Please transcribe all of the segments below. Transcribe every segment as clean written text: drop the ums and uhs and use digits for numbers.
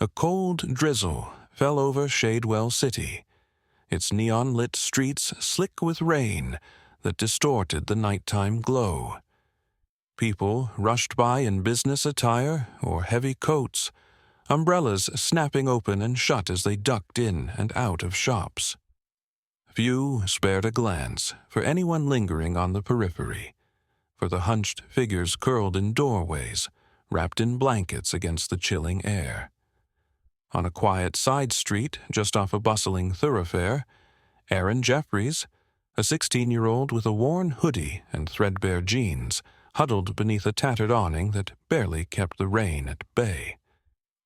A cold drizzle fell over Shadewell City, its neon-lit streets slick with rain that distorted the nighttime glow. People rushed by in business attire or heavy coats, umbrellas snapping open and shut as they ducked in and out of shops. Few spared a glance for anyone lingering on the periphery, for the hunched figures curled in doorways, wrapped in blankets against the chilling air. On a quiet side street just off a bustling thoroughfare, Aaron Jeffries, a 16-year-old with a worn hoodie and threadbare jeans, huddled beneath a tattered awning that barely kept the rain at bay.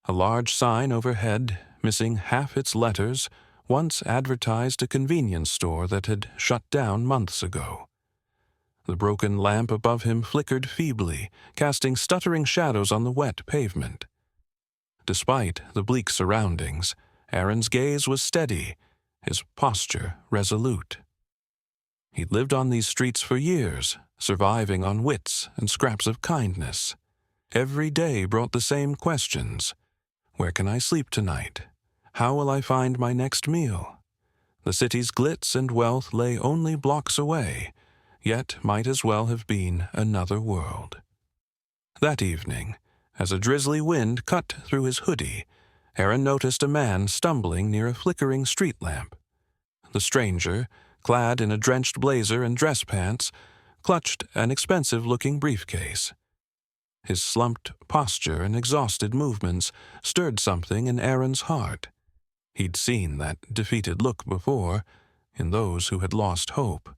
A large sign overhead, missing half its letters, once advertised a convenience store that had shut down months ago. The broken lamp above him flickered feebly, casting stuttering shadows on the wet pavement. Despite the bleak surroundings, Aaron's gaze was steady, his posture resolute. He'd lived on these streets for years, surviving on wits and scraps of kindness. Every day brought the same questions. Where can I sleep tonight? How will I find my next meal? The city's glitz and wealth lay only blocks away, yet might as well have been another world. That evening, as a drizzly wind cut through his hoodie, Aaron noticed a man stumbling near a flickering street lamp. The stranger, clad in a drenched blazer and dress pants, clutched an expensive-looking briefcase. His slumped posture and exhausted movements stirred something in Aaron's heart. He'd seen that defeated look before, in those who had lost hope.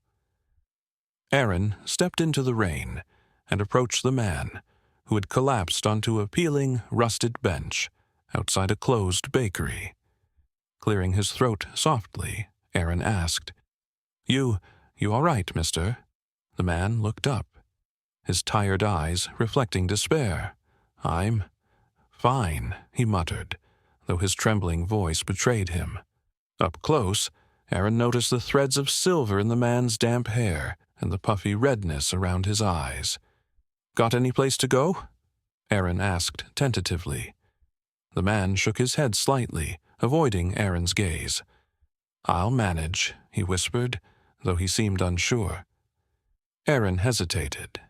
Aaron stepped into the rain and approached the man, who had collapsed onto a peeling, rusted bench outside a closed bakery. Clearing his throat softly, Aaron asked, You all right, mister?" The man looked up, his tired eyes reflecting despair. "I'm fine," he muttered, though his trembling voice betrayed him. Up close, Aaron noticed the threads of silver in the man's damp hair and the puffy redness around his eyes. "Got any place to go?" Aaron asked tentatively. The man shook his head slightly, avoiding Aaron's gaze. "I'll manage," he whispered, though he seemed unsure. Aaron hesitated,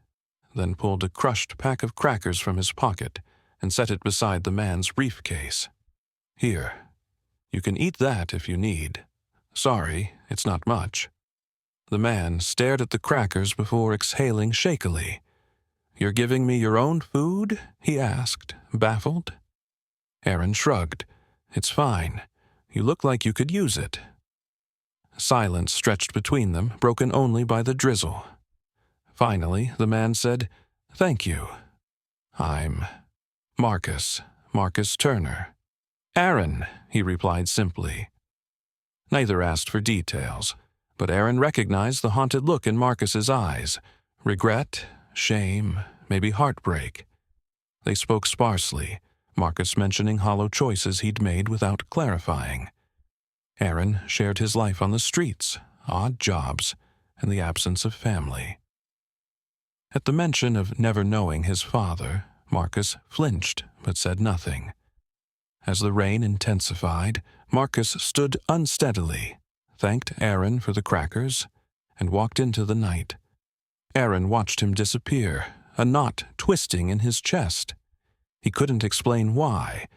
then pulled a crushed pack of crackers from his pocket and set it beside the man's briefcase. "Here, you can eat that if you need. Sorry, it's not much." The man stared at the crackers before exhaling shakily. "You're giving me your own food?" he asked, baffled. Aaron shrugged. "It's fine. You look like you could use it." Silence stretched between them, broken only by the drizzle. Finally, the man said, "Thank you. I'm Marcus Turner." "Aaron," he replied simply. Neither asked for details, but Aaron recognized the haunted look in Marcus's eyes. Regret, shame, maybe heartbreak. They spoke sparsely, Marcus mentioning hollow choices he'd made without clarifying. Aaron shared his life on the streets, odd jobs, and the absence of family. At the mention of never knowing his father, Marcus flinched but said nothing. As the rain intensified, Marcus stood unsteadily, thanked Aaron for the crackers, and walked into the night. Aaron watched him disappear, a knot twisting in his chest. He couldn't explain why,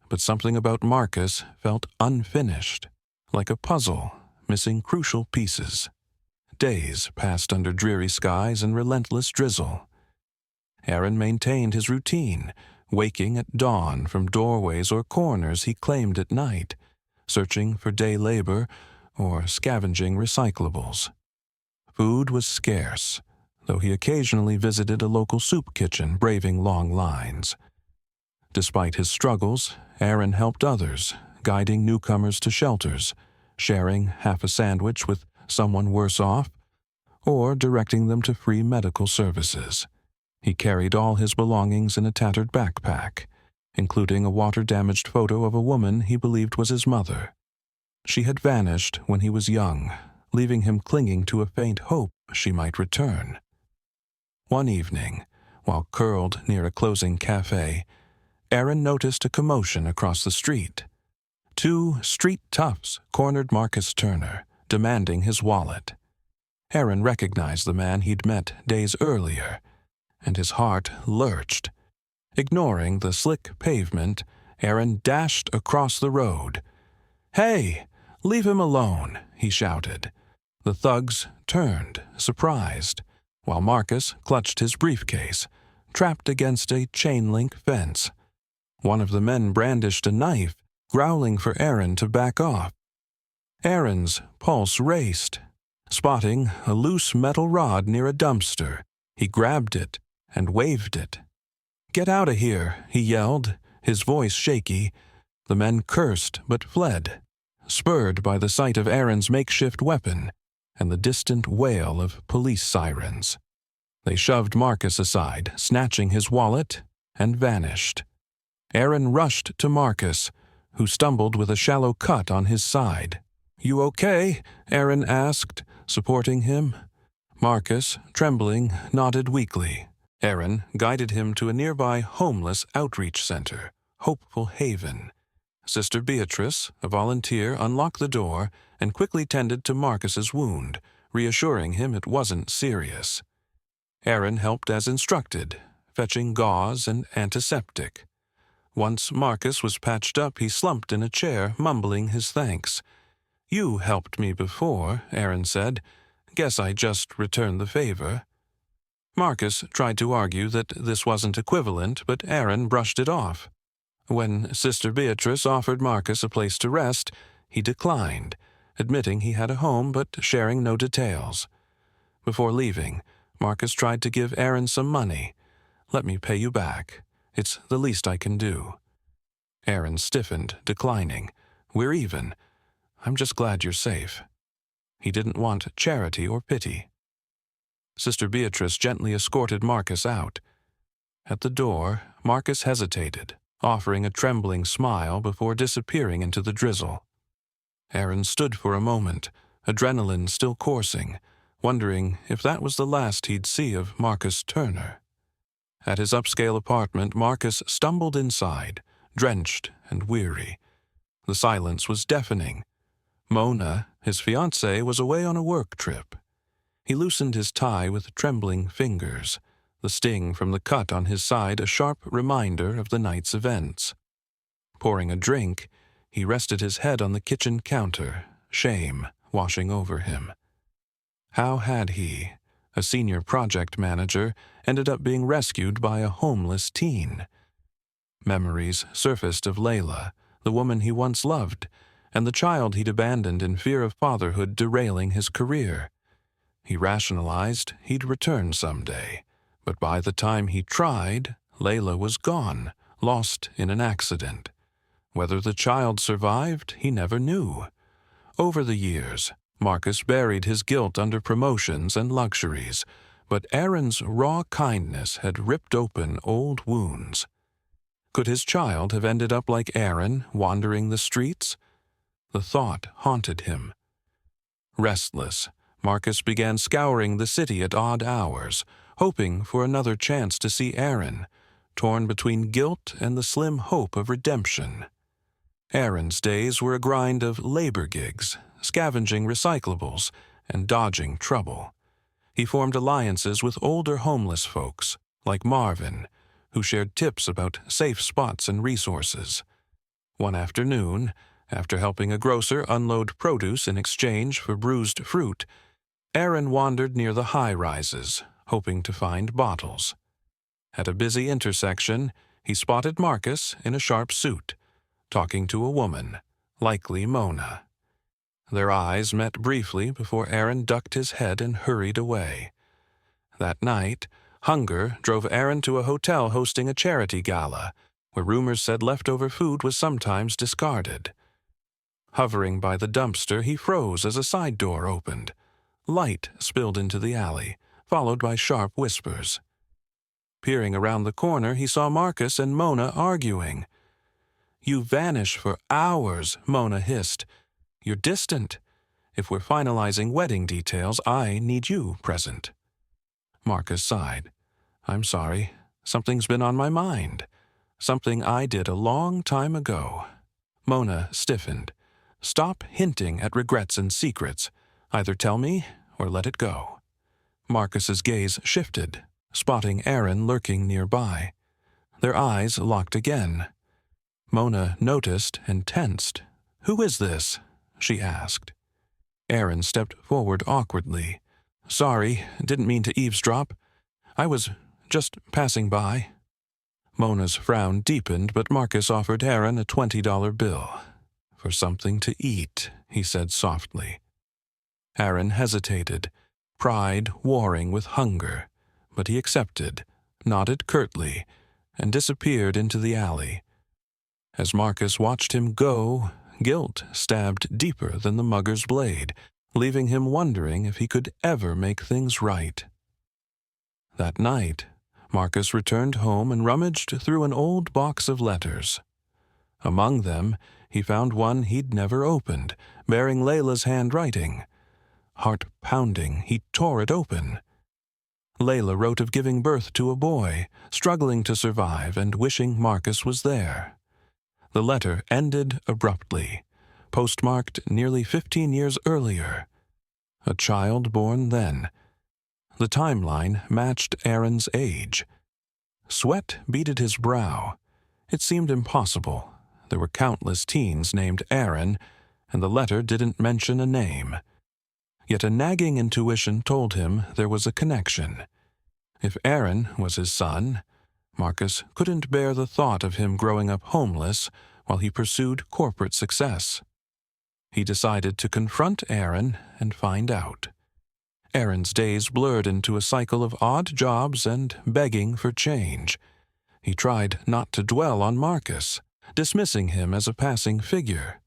but something about Marcus felt unfinished, like a puzzle, missing crucial pieces. Days passed under dreary skies and relentless drizzle. Aaron maintained his routine, waking at dawn from doorways or corners he claimed at night, searching for day labor or scavenging recyclables. Food was scarce, though he occasionally visited a local soup kitchen braving long lines. Despite his struggles, Aaron helped others, guiding newcomers to shelters, sharing half a sandwich with someone worse off, or directing them to free medical services. He carried all his belongings in a tattered backpack, including a water-damaged photo of a woman he believed was his mother. She had vanished when he was young, leaving him clinging to a faint hope she might return. One evening, while curled near a closing cafe, Aaron noticed a commotion across the street. Two street toughs cornered Marcus Turner, demanding his wallet. Aaron recognized the man he'd met days earlier, and his heart lurched. Ignoring the slick pavement, Aaron dashed across the road. "Hey, leave him alone," he shouted. The thugs turned, surprised, while Marcus clutched his briefcase, trapped against a chain-link fence. One of the men brandished a knife, growling for Aaron to back off. Aaron's pulse raced. Spotting a loose metal rod near a dumpster, he grabbed it and waved it. "Get out of here," he yelled, his voice shaky. The men cursed but fled, spurred by the sight of Aaron's makeshift weapon and the distant wail of police sirens. They shoved Marcus aside, snatching his wallet, and vanished. Aaron rushed to Marcus, who stumbled with a shallow cut on his side. "You okay?" Aaron asked, supporting him. Marcus, trembling, nodded weakly. Aaron guided him to a nearby homeless outreach center, Hopeful Haven. Sister Beatrice, a volunteer, unlocked the door and quickly tended to Marcus's wound, reassuring him it wasn't serious. Aaron helped as instructed, fetching gauze and antiseptic. Once Marcus was patched up, he slumped in a chair, mumbling his thanks. "You helped me before," Aaron said. "Guess I just returned the favor." Marcus tried to argue that this wasn't equivalent, but Aaron brushed it off. When Sister Beatrice offered Marcus a place to rest, he declined, admitting he had a home but sharing no details. Before leaving, Marcus tried to give Aaron some money. "Let me pay you back. It's the least I can do." Aaron stiffened, declining. "We're even. I'm just glad you're safe." He didn't want charity or pity. Sister Beatrice gently escorted Marcus out. At the door, Marcus hesitated, offering a trembling smile before disappearing into the drizzle. Aaron stood for a moment, adrenaline still coursing, wondering if that was the last he'd see of Marcus Turner. At his upscale apartment, Marcus stumbled inside, drenched and weary. The silence was deafening. Mona, his fiancée, was away on a work trip. He loosened his tie with trembling fingers, the sting from the cut on his side a sharp reminder of the night's events. Pouring a drink, he rested his head on the kitchen counter, shame washing over him. How had he, a senior project manager, ended up being rescued by a homeless teen? Memories surfaced of Layla, the woman he once loved, and the child he'd abandoned in fear of fatherhood derailing his career. He rationalized he'd return someday, but by the time he tried, Layla was gone, lost in an accident. Whether the child survived, he never knew. Over the years, Marcus buried his guilt under promotions and luxuries, but Aaron's raw kindness had ripped open old wounds. Could his child have ended up like Aaron, wandering the streets? The thought haunted him. Restless, Marcus began scouring the city at odd hours, hoping for another chance to see Aaron, torn between guilt and the slim hope of redemption. Aaron's days were a grind of labor gigs, scavenging recyclables, and dodging trouble. He formed alliances with older homeless folks, like Marvin, who shared tips about safe spots and resources. One afternoon, after helping a grocer unload produce in exchange for bruised fruit, Aaron wandered near the high-rises, hoping to find bottles. At a busy intersection, he spotted Marcus in a sharp suit, talking to a woman, likely Mona. Their eyes met briefly before Aaron ducked his head and hurried away. That night, hunger drove Aaron to a hotel hosting a charity gala, where rumors said leftover food was sometimes discarded. Hovering by the dumpster, he froze as a side door opened. Light spilled into the alley, followed by sharp whispers. Peering around the corner, he saw Marcus and Mona arguing. "You vanish for hours," Mona hissed. "You're distant. If we're finalizing wedding details, I need you present." Marcus sighed. "I'm sorry. Something's been on my mind. Something I did a long time ago. Mona stiffened. Stop hinting at regrets and secrets. Either tell me or let it go. Marcus's gaze shifted, spotting Aaron lurking nearby. Their eyes locked again. Mona noticed and tensed. "Who is this?" she asked. Aaron stepped forward awkwardly. "Sorry, didn't mean to eavesdrop. I was just passing by." Mona's frown deepened, but Marcus offered Aaron a $20 bill. "For something to eat," he said softly. Aaron hesitated, pride warring with hunger, but he accepted, nodded curtly, and disappeared into the alley. As Marcus watched him go, guilt stabbed deeper than the mugger's blade, leaving him wondering if he could ever make things right. That night, Marcus returned home and rummaged through an old box of letters. Among them, he found one he'd never opened, bearing Layla's handwriting. Heart-pounding, he tore it open. Layla wrote of giving birth to a boy, struggling to survive and wishing Marcus was there. The letter ended abruptly, postmarked nearly 15 years earlier. A child born then. The timeline matched Aaron's age. Sweat beaded his brow. It seemed impossible. There were countless teens named Aaron, and the letter didn't mention a name. Yet a nagging intuition told him there was a connection. If Aaron was his son, Marcus couldn't bear the thought of him growing up homeless while he pursued corporate success. He decided to confront Aaron and find out. Aaron's days blurred into a cycle of odd jobs and begging for change. He tried not to dwell on Marcus, dismissing him as a passing figure.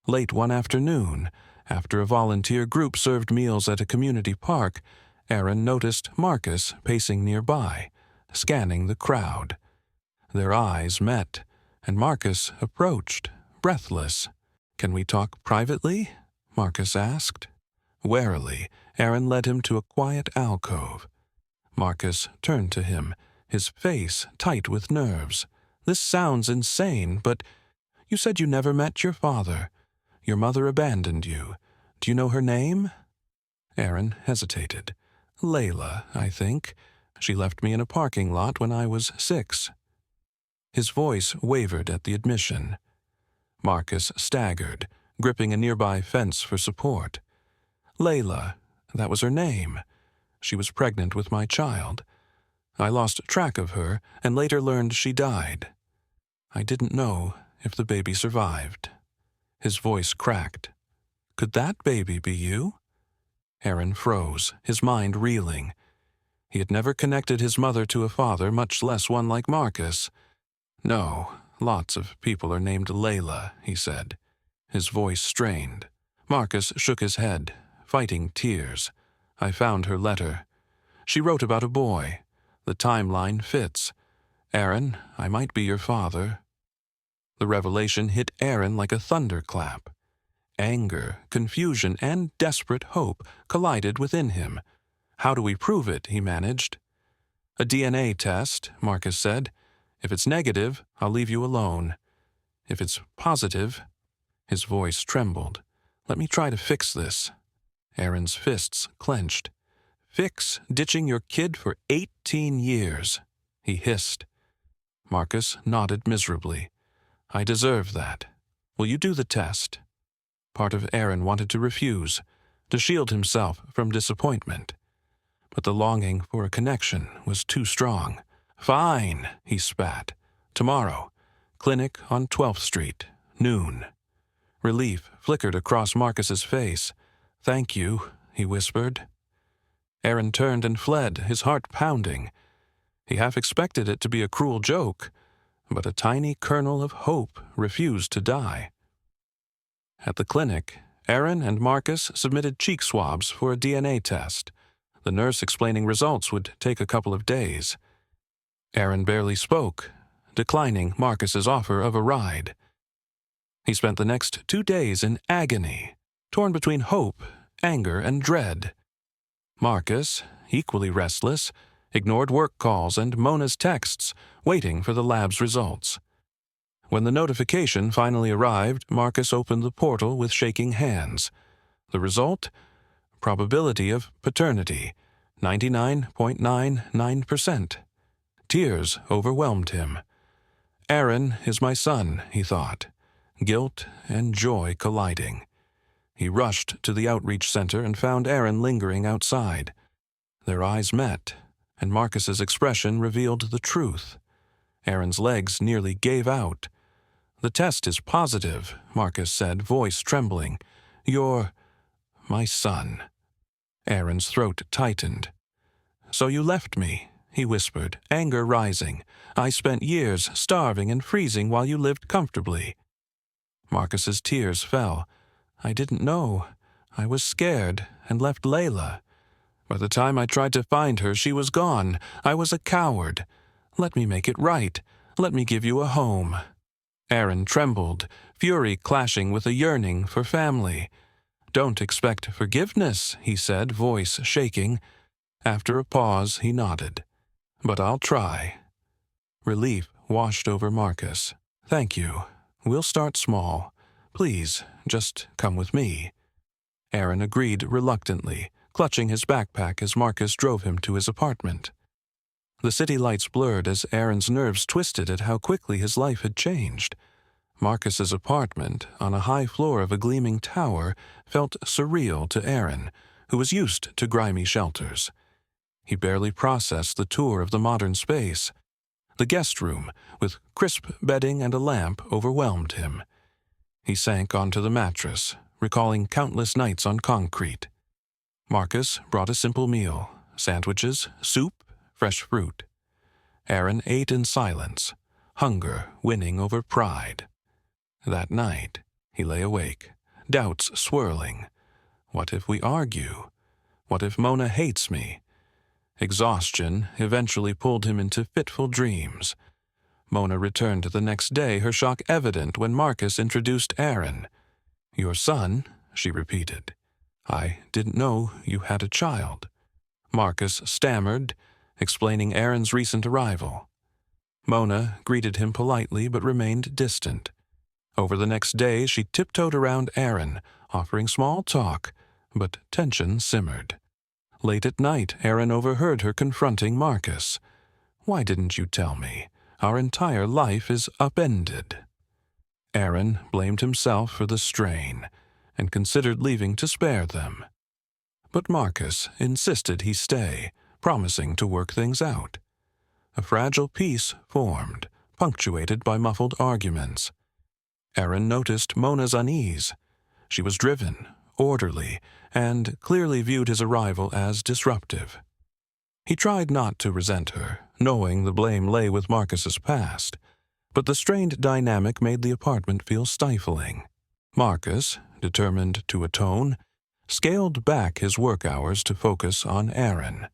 Late one afternoon, after a volunteer group served meals at a community park, Aaron noticed Marcus pacing nearby, scanning the crowd. Their eyes met, and Marcus approached, breathless. "Can we talk privately?" Marcus asked. Warily, Aaron led him to a quiet alcove. Marcus turned to him, his face tight with nerves. "This sounds insane, but you said you never met your father. Your mother abandoned you. Do you know her name?" Aaron hesitated. "Layla, I think. She left me in a parking lot when I was 6. His voice wavered at the admission. Marcus staggered, gripping a nearby fence for support. "Layla, that was her name. She was pregnant with my child. I lost track of her and later learned she died. I didn't know if the baby survived." His voice cracked. "Could that baby be you?" Aaron froze, his mind reeling. He had never connected his mother to a father, much less one like Marcus. "No, lots of people are named Layla," he said. His voice strained. Marcus shook his head, fighting tears. "I found her letter. She wrote about a boy. The timeline fits. Aaron, I might be your father." The revelation hit Aaron like a thunderclap. Anger, confusion, and desperate hope collided within him. "How do we prove it?" he managed. "A DNA test," Marcus said. "If it's negative, I'll leave you alone. If it's positive—" His voice trembled. "Let me try to fix this." Aaron's fists clenched. "Fix ditching your kid for 18 years, he hissed. Marcus nodded miserably. "I deserve that. Will you do the test?" Part of Aaron wanted to refuse, to shield himself from disappointment. But the longing for a connection was too strong. "Fine," he spat. "Tomorrow. Clinic on 12th Street, noon." Relief flickered across Marcus's face. "Thank you," he whispered. Aaron turned and fled, his heart pounding. He half expected it to be a cruel joke, but a tiny kernel of hope refused to die. At the clinic, Aaron and Marcus submitted cheek swabs for a DNA test. The nurse explaining results would take a couple of days. Aaron barely spoke, declining Marcus's offer of a ride. He spent the next 2 days in agony, torn between hope, anger, and dread. Marcus, equally restless, ignored work calls and Mona's texts, waiting for the lab's results. When the notification finally arrived, Marcus opened the portal with shaking hands. The result? Probability of paternity, 99.99%. Tears overwhelmed him. Aaron is my son, he thought, guilt and joy colliding. He rushed to the outreach center and found Aaron lingering outside. Their eyes met, and Marcus's expression revealed the truth. Aaron's legs nearly gave out. "The test is positive," Marcus said, voice trembling. "You're my son." Aaron's throat tightened. "So you left me," he whispered, anger rising. "I spent years starving and freezing while you lived comfortably." Marcus's tears fell. "I didn't know. I was scared and left Layla. By the time I tried to find her, she was gone. I was a coward. Let me make it right. Let me give you a home." Aaron trembled, fury clashing with a yearning for family. "Don't expect forgiveness," he said, voice shaking. After a pause, he nodded. "But I'll try." Relief washed over Marcus. "Thank you. We'll start small. Please, just come with me." Aaron agreed reluctantly, clutching his backpack as Marcus drove him to his apartment. The city lights blurred as Aaron's nerves twisted at how quickly his life had changed. Marcus's apartment, on a high floor of a gleaming tower, felt surreal to Aaron, who was used to grimy shelters. He barely processed the tour of the modern space. The guest room, with crisp bedding and a lamp, overwhelmed him. He sank onto the mattress, recalling countless nights on concrete. Marcus brought a simple meal: sandwiches, soup, fresh fruit. Aaron ate in silence, hunger winning over pride. That night, he lay awake, doubts swirling. What if we argue? What if Mona hates me? Exhaustion eventually pulled him into fitful dreams. Mona returned the next day, her shock evident when Marcus introduced Aaron. "Your son?" she repeated. "I didn't know you had a child." Marcus stammered, explaining Aaron's recent arrival. Mona greeted him politely but remained distant. Over the next day, she tiptoed around Aaron, offering small talk, but tension simmered. Late at night, Aaron overheard her confronting Marcus. "Why didn't you tell me? Our entire life is upended." Aaron blamed himself for the strain and considered leaving to spare them. But Marcus insisted he stay, promising to work things out. A fragile peace formed, punctuated by muffled arguments. Aaron noticed Mona's unease. She was driven, orderly, and clearly viewed his arrival as disruptive. He tried not to resent her, knowing the blame lay with Marcus's past, but the strained dynamic made the apartment feel stifling. Marcus, determined to atone, scaled back his work hours to focus on Aaron.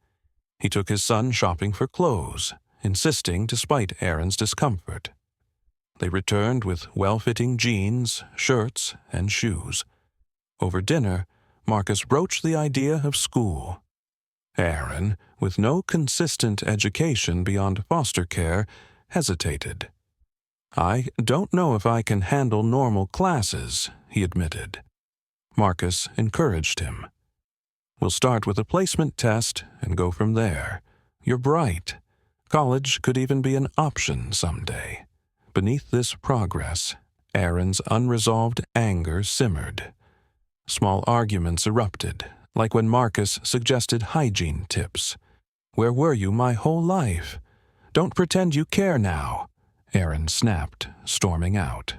He took his son shopping for clothes, insisting despite Aaron's discomfort. They returned with well-fitting jeans, shirts, and shoes. Over dinner, Marcus broached the idea of school. Aaron, with no consistent education beyond foster care, hesitated. "I don't know if I can handle normal classes," he admitted. Marcus encouraged him. "We'll start with a placement test and go from there. You're bright. College could even be an option someday." Beneath this progress, Aaron's unresolved anger simmered. Small arguments erupted, like when Marcus suggested hygiene tips. "Where were you my whole life? Don't pretend you care now," Aaron snapped, storming out.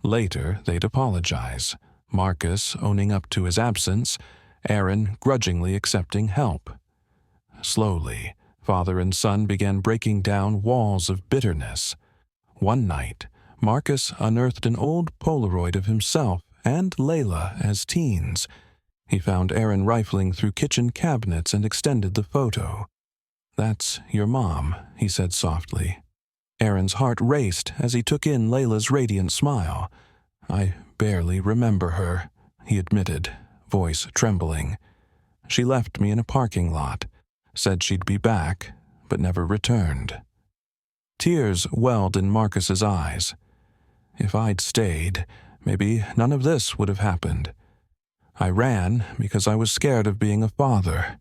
Later, they'd apologize, Marcus owning up to his absence, Aaron grudgingly accepting help. Slowly, father and son began breaking down walls of bitterness. One night, Marcus unearthed an old Polaroid of himself and Layla as teens. He found Aaron rifling through kitchen cabinets and extended the photo. "That's your mom," he said softly. Aaron's heart raced as he took in Layla's radiant smile. "I barely remember her," he admitted, voice trembling. "She left me in a parking lot, said she'd be back, but never returned. Tears welled in Marcus's eyes. If I'd stayed, maybe none of this would have happened. I ran because I was scared of being a father.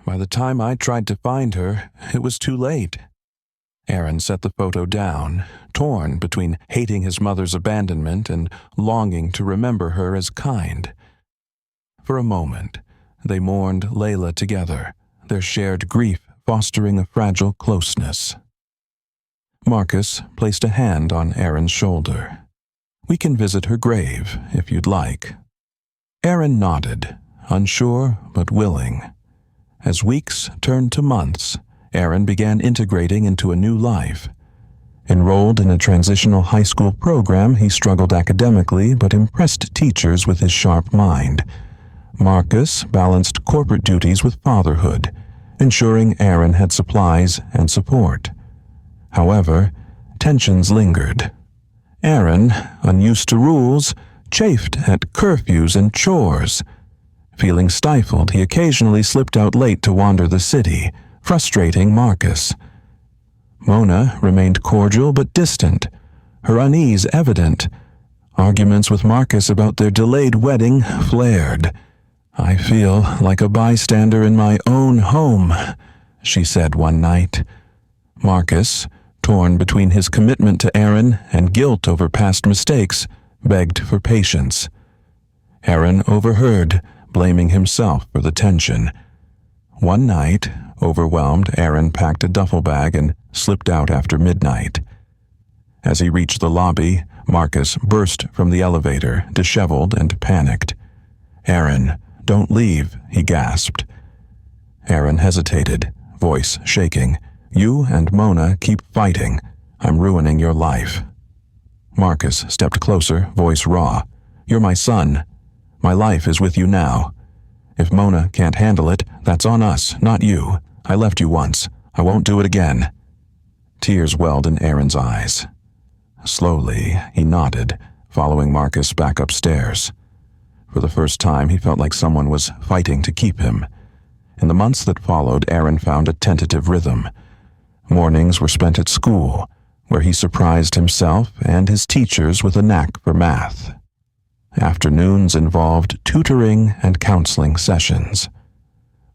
By the time I tried to find her, it was too late. Aaron set the photo down, torn between hating his mother's abandonment and longing to remember her as kind. For a moment, they mourned Layla together, their shared grief fostering a fragile closeness. Marcus placed a hand on Aaron's shoulder. "We can visit her grave, if you'd like." Aaron nodded, unsure but willing. As weeks turned to months, Aaron began integrating into a new life. Enrolled in a transitional high school program, he struggled academically but impressed teachers with his sharp mind. Marcus balanced corporate duties with fatherhood, ensuring Aaron had supplies and support. However, tensions lingered. Aaron, unused to rules, chafed at curfews and chores. Feeling stifled, he occasionally slipped out late to wander the city, frustrating Marcus. Mona remained cordial but distant, her unease evident. Arguments with Marcus about their delayed wedding flared. "I feel like a bystander in my own home," she said one night. Marcus, torn between his commitment to Aaron and guilt over past mistakes, begged for patience. Aaron overheard, blaming himself for the tension. One night, overwhelmed, Aaron packed a duffel bag and slipped out after midnight. As he reached the lobby, Marcus burst from the elevator, disheveled and panicked. "Aaron, don't leave," he gasped. Aaron hesitated, voice shaking. "You and Mona keep fighting. I'm ruining your life." Marcus stepped closer, voice raw. "You're my son. My life is with you now. If Mona can't handle it, that's on us, not you. I left you once. I won't do it again." Tears welled in Aaron's eyes. Slowly, he nodded, following Marcus back upstairs. For the first time, he felt like someone was fighting to keep him. In the months that followed, Aaron found a tentative rhythm. Mornings were spent at school, where he surprised himself and his teachers with a knack for math. Afternoons involved tutoring and counseling sessions.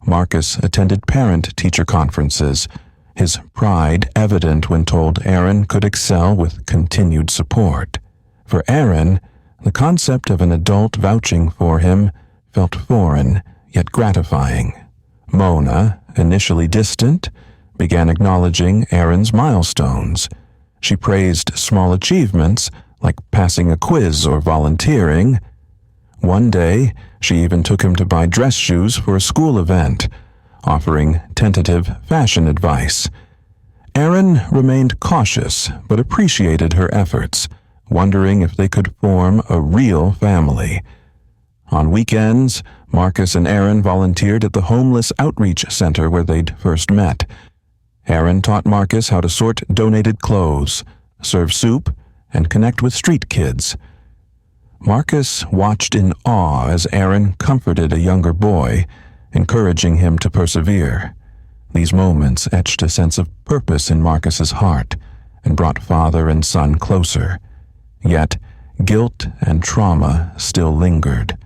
Marcus attended parent-teacher conferences, his pride evident when told Aaron could excel with continued support. For Aaron, the concept of an adult vouching for him felt foreign, yet gratifying. Mona, initially distant, began acknowledging Aaron's milestones. She praised small achievements, like passing a quiz or volunteering. One day, she even took him to buy dress shoes for a school event, offering tentative fashion advice. Aaron remained cautious, but appreciated her efforts, wondering if they could form a real family. On weekends, Marcus and Aaron volunteered at the homeless outreach center where they'd first met. Aaron taught Marcus how to sort donated clothes, serve soup, and connect with street kids. Marcus watched in awe as Aaron comforted a younger boy, encouraging him to persevere. These moments etched a sense of purpose in Marcus's heart and brought father and son closer. Yet, guilt and trauma still lingered.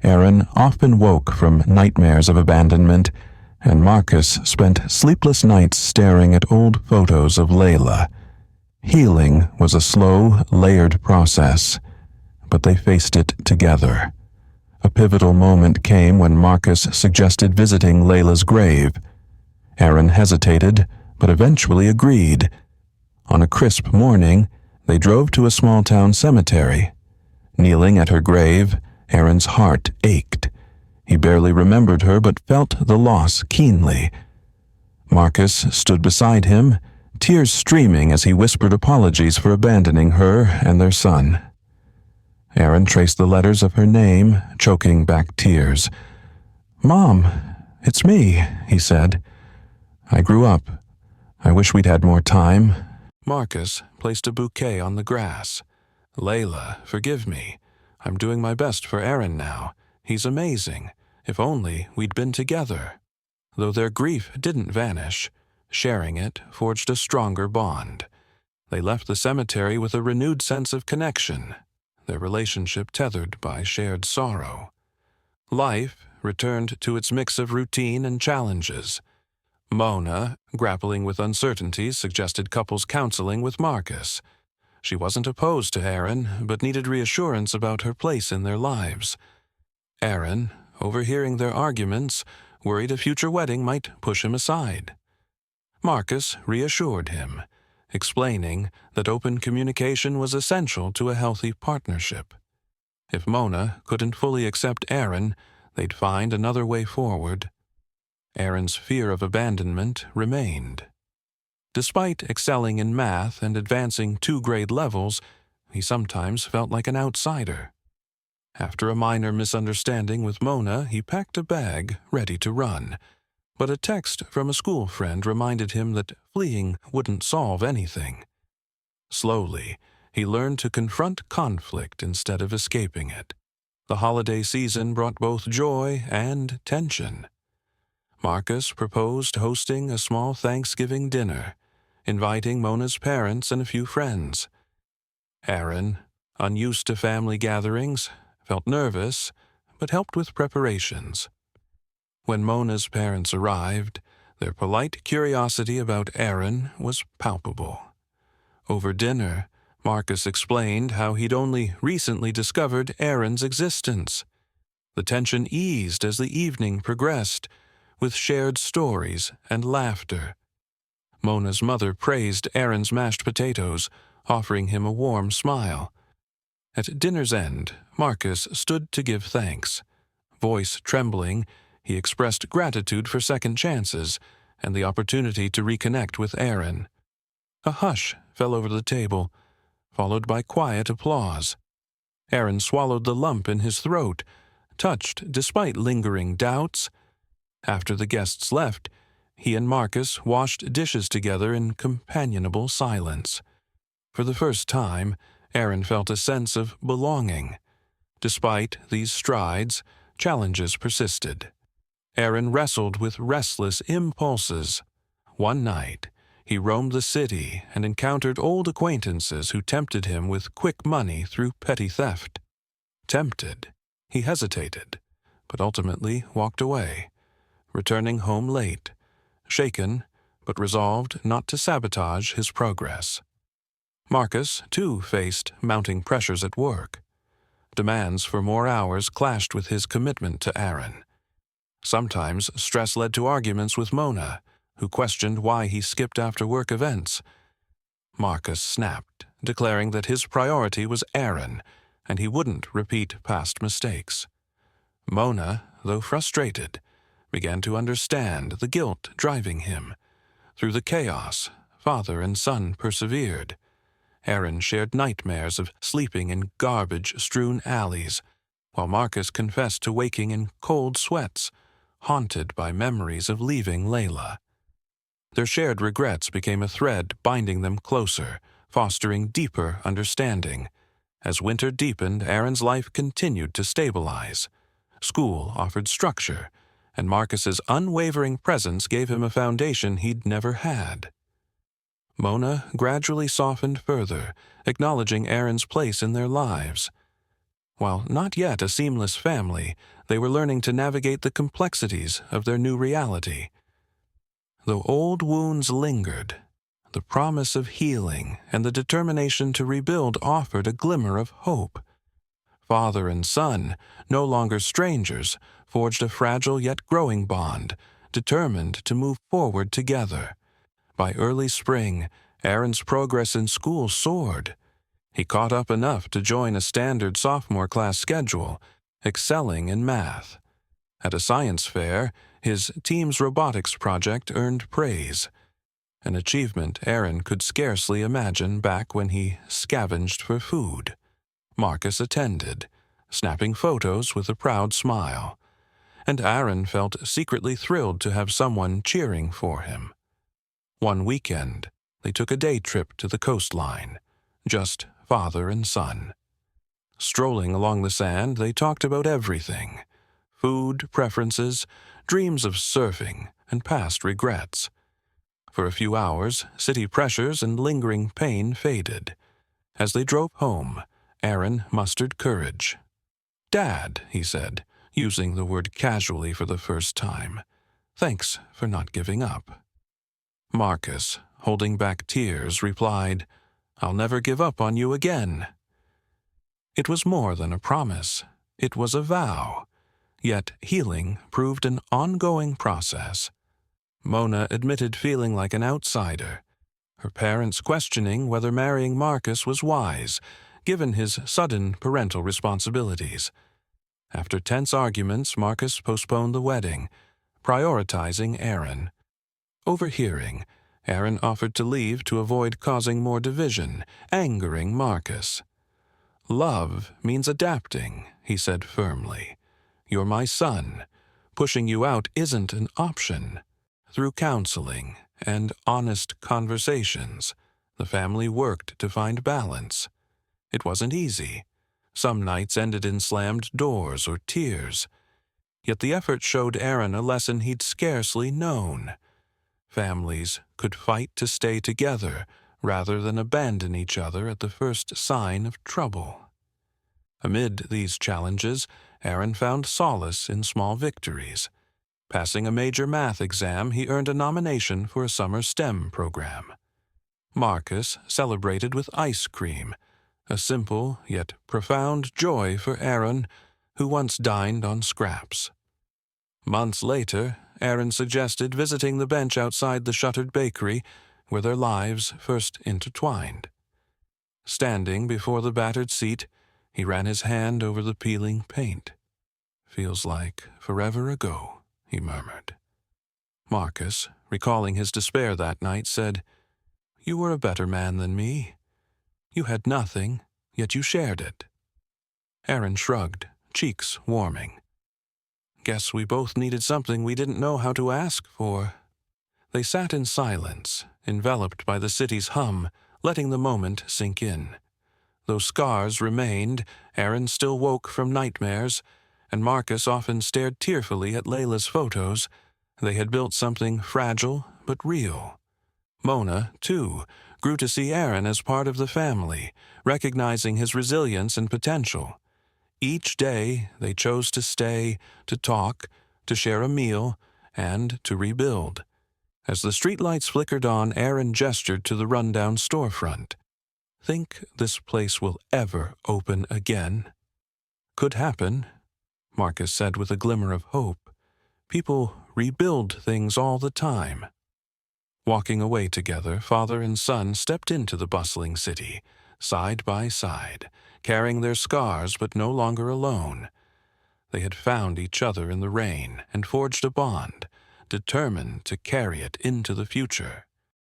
Aaron often woke from nightmares of abandonment, and Marcus spent sleepless nights staring at old photos of Layla. Healing was a slow, layered process, but they faced it together. A pivotal moment came when Marcus suggested visiting Layla's grave. Aaron hesitated, but eventually agreed. On a crisp morning, they drove to a small-town cemetery. Kneeling at her grave, Aaron's heart ached. He barely remembered her but felt the loss keenly. Marcus stood beside him, tears streaming as he whispered apologies for abandoning her and their son. Aaron traced the letters of her name, choking back tears. "Mom, it's me," he said. "I grew up. I wish we'd had more time." Marcus placed a bouquet on the grass. "Layla, forgive me. I'm doing my best for Aaron now. He's amazing. If only we'd been together." Though their grief didn't vanish, Sharing it forged a stronger bond. They left the cemetery with a renewed sense of connection, their relationship tethered by shared sorrow. Life returned to its mix of routine and challenges. Mona, grappling with uncertainties, suggested couples counseling with Marcus. She wasn't opposed to Aaron, but needed reassurance about her place in their lives. Aaron, overhearing their arguments, worried a future wedding might push him aside. Marcus reassured him, explaining that open communication was essential to a healthy partnership. If Mona couldn't fully accept Aaron, they'd find another way forward. Aaron's fear of abandonment remained. Despite excelling in math and advancing 2 grade levels, he sometimes felt like an outsider. After a minor misunderstanding with Mona, he packed a bag, ready to run. But a text from a school friend reminded him that fleeing wouldn't solve anything. Slowly, he learned to confront conflict instead of escaping it. The holiday season brought both joy and tension. Marcus proposed hosting a small Thanksgiving dinner, inviting Mona's parents and a few friends. Aaron, unused to family gatherings, felt nervous, but helped with preparations. When Mona's parents arrived, their polite curiosity about Aaron was palpable. Over dinner, Marcus explained how he'd only recently discovered Aaron's existence. The tension eased as the evening progressed, with shared stories and laughter. Mona's mother praised Aaron's mashed potatoes, offering him a warm smile. At dinner's end, Marcus stood to give thanks. Voice trembling, he expressed gratitude for second chances and the opportunity to reconnect with Aaron. A hush fell over the table, followed by quiet applause. Aaron swallowed the lump in his throat, touched despite lingering doubts. After the guests left, he and Marcus washed dishes together in companionable silence. For the first time, Aaron felt a sense of belonging. Despite these strides, challenges persisted. Aaron wrestled with restless impulses. One night, he roamed the city and encountered old acquaintances who tempted him with quick money through petty theft. Tempted, he hesitated, but ultimately walked away, returning home late, shaken but resolved not to sabotage his progress. Marcus, too, faced mounting pressures at work. Demands for more hours clashed with his commitment to Aaron. Sometimes stress led to arguments with Mona, who questioned why he skipped after-work events. Marcus snapped, declaring that his priority was Aaron, and he wouldn't repeat past mistakes. Mona, though frustrated, began to understand the guilt driving him. Through the chaos, father and son persevered. Aaron shared nightmares of sleeping in garbage-strewn alleys, while Marcus confessed to waking in cold sweats, haunted by memories of leaving Layla. Their shared regrets became a thread binding them closer, fostering deeper understanding. As winter deepened, Aaron's life continued to stabilize. School offered structure, and Marcus's unwavering presence gave him a foundation he'd never had. Mona gradually softened further, acknowledging Aaron's place in their lives. While not yet a seamless family, they were learning to navigate the complexities of their new reality. Though old wounds lingered, the promise of healing and the determination to rebuild offered a glimmer of hope. Father and son, no longer strangers, forged a fragile yet growing bond, determined to move forward together. By early spring, Aaron's progress in school soared. He caught up enough to join a standard sophomore class schedule, excelling in math. At a science fair, his team's robotics project earned praise, an achievement Aaron could scarcely imagine back when he scavenged for food. Marcus attended, snapping photos with a proud smile, and Aaron felt secretly thrilled to have someone cheering for him. One weekend, they took a day trip to the coastline, just father and son. Strolling along the sand, they talked about everything: food preferences, dreams of surfing, and past regrets. For a few hours, city pressures and lingering pain faded. As they drove home, Aaron mustered courage. "Dad," he said, using the word casually for the first time, "thanks for not giving up." Marcus, holding back tears, replied, "I'll never give up on you again." It was more than a promise. It was a vow. Yet healing proved an ongoing process. Mona admitted feeling like an outsider, her parents questioning whether marrying Marcus was wise, given his sudden parental responsibilities. After tense arguments, Marcus postponed the wedding, prioritizing Aaron. Overhearing, Aaron offered to leave to avoid causing more division, angering Marcus. "Love means adapting," he said firmly. "You're my son. Pushing you out isn't an option." Through counseling and honest conversations, the family worked to find balance. It wasn't easy. Some nights ended in slammed doors or tears. Yet the effort showed Aaron a lesson he'd scarcely known. Families could fight to stay together rather than abandon each other at the first sign of trouble. Amid these challenges, Aaron found solace in small victories. Passing a major math exam, he earned a nomination for a summer STEM program. Marcus celebrated with ice cream, a simple yet profound joy for Aaron, who once dined on scraps. Months later, Aaron suggested visiting the bench outside the shuttered bakery where their lives first intertwined. Standing before the battered seat, he ran his hand over the peeling paint. "Feels like forever ago," he murmured. Marcus, recalling his despair that night, said, "You were a better man than me. You had nothing, yet you shared it." Aaron shrugged, cheeks warming. "Guess we both needed something we didn't know how to ask for." They sat in silence, enveloped by the city's hum, letting the moment sink in. Though scars remained, Aaron still woke from nightmares, and Marcus often stared tearfully at Layla's photos. They had built something fragile but real. Mona, too, grew to see Aaron as part of the family, recognizing his resilience and potential. Each day they chose to stay, to talk, to share a meal, and to rebuild. As the streetlights flickered on, Aaron gestured to the rundown storefront. "Think this place will ever open again?" "Could happen," Marcus said with a glimmer of hope. "People rebuild things all the time." Walking away together, father and son stepped into the bustling city, side by side, carrying their scars but no longer alone. They had found each other in the rain and forged a bond, determined to carry it into the future.